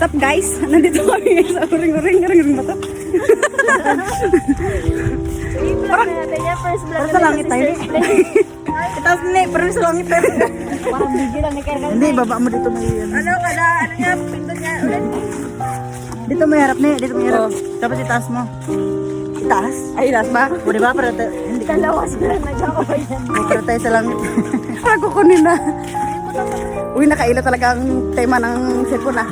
up guys? Nandito kami sa uring ba to? Parang sa langit tayo eh. Tapos ni, parang sa langit tayo. Parang bigil lang ni Kerga. Hindi, baba mo dito may ano nga, pindot niya ulit. Dito may harap ni, dito may harap. Tapos itaas mo. Itaas? Ay, itaas ba? O diba, para tayo, hindi. Kalawas ko lang nag-away yan. Para tayo sa langit. Parang kukunin na. Uy, nakaila talaga ang tema ng cellphone ah.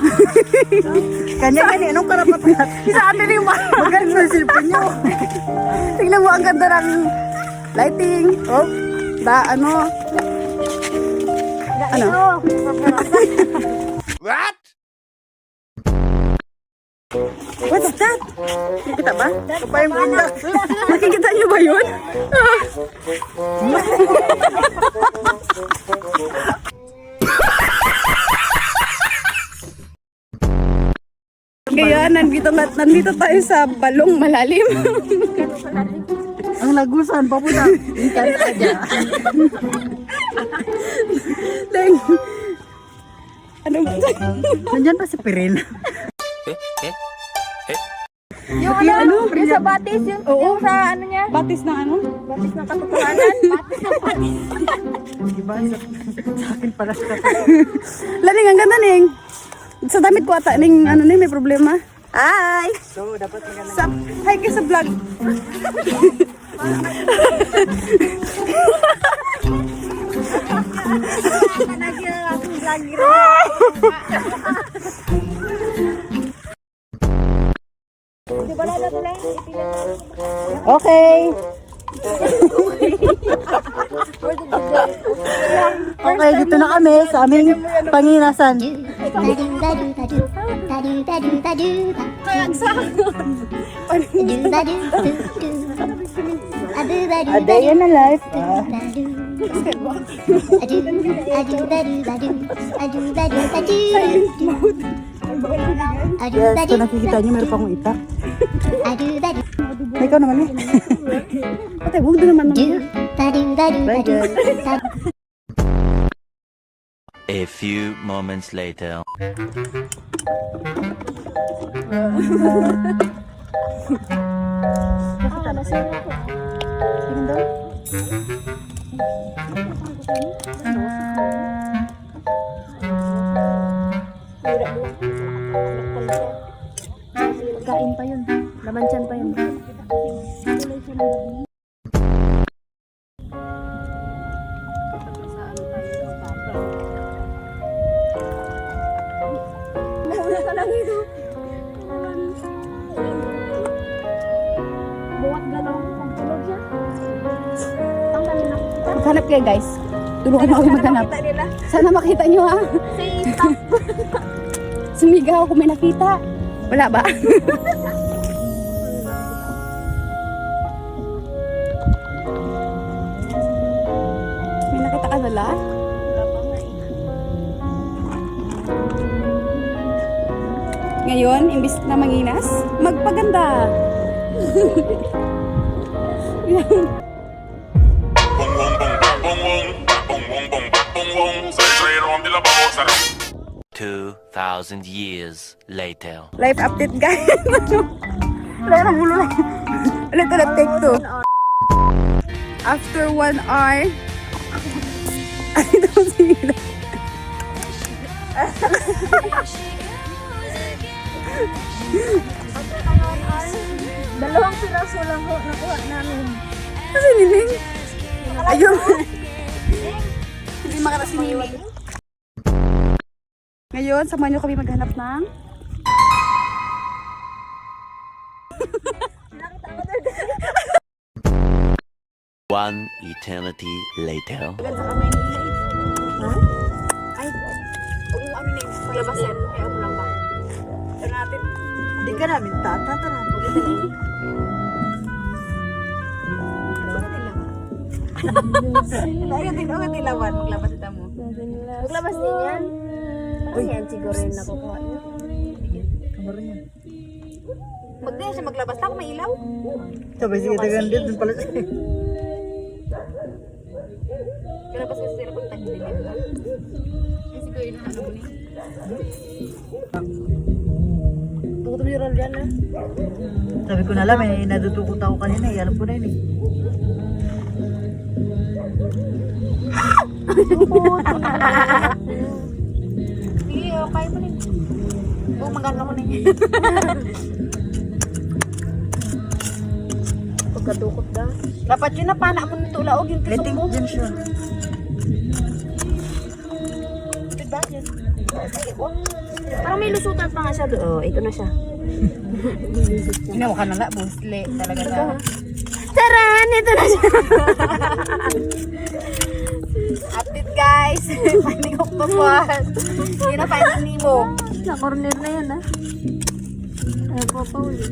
Kanya-kanya, anong karapat na? Isa atin yung magaling sa cellphone nyo. Tingnan mo, ang ganda ng lighting. Oh, ano? What? What's that? Nakikita ba? Pa yung ganda. Nakikita nyo ba yun? Kaya nandito tayo sa balong malalim. Ang lagusan pa po na. Ano ba? Nandiyan pa si Pirin. Yung yung sa batis, yung sa ano niya? Batis na ano? Batis ng katotohanan. Batis ng batis. Diba? Sa akin pala siya. Laning, ang ganda ning. Sa damit ko ata ning ano ning may problema. Hi! So, dapat hi kayo sa vlog. Okay. Okay, dito na kami sa aming panginasan. A day in a life. Yes, kung nakikita niyo, meron pa akong itak. Ikaw naman eh. Patay, huwag doon naman A few moments later. Tingin daw. Kain pa yun. Laman tiyan pa yun. Maghanap kayo guys. Tulungan mo kami maghanap. Sana makita nyo ha. Sumigaw kung may nakita. Wala ba? May nakita ka wala? Ngayon, imbis na manginas, magpaganda. Two 2,000 years later. Life update guys. Wala nang gulo lang. Ulit, take two. After 1 hour. Ay, don't see that. Dalawang piraso lang ho nakuha namin. Kasi nining. Ayun. Hindi makata si Nining. Ngayon, samahan nyo kami maghanap ng One eternity later. sa kamay ni Ilay. Ha? Ay, kung ano na yung paglabasin. Kaya mo lang ba? Ito natin. Hindi ka namin tatataran. Ayaw din lawan. Maglabas ito mo. Maglabas din yan. Parang yan siguro yung nakukuha niya. Kamaro niya. Magdi siya maglabas lang kung may ilaw. Sabay sige, tagan din. Dun pala siya. Kalabas kasi sila pag tagdilim. Kasi ko yun ang ano mo niya. viral yan ah. Sabi ko na lang, may nadutukot ako kanina eh. Alam ko na yun eh. Sige, kaya mo rin. Oo, maganda ko na yan. Pagkadukot na. Dapat yun na pana mo nito laog yung tisok Letting mo. dyan siya. Diba yan? Parang may lusutan pa nga siya doon. Oh, ito na siya. Ginawa ka na nga, busle. Talaga na. Taran! Ito na siya. Update guys. Finding octopus. Yun na finding Nemo. Sa corner na yan ah. Ay, papauli.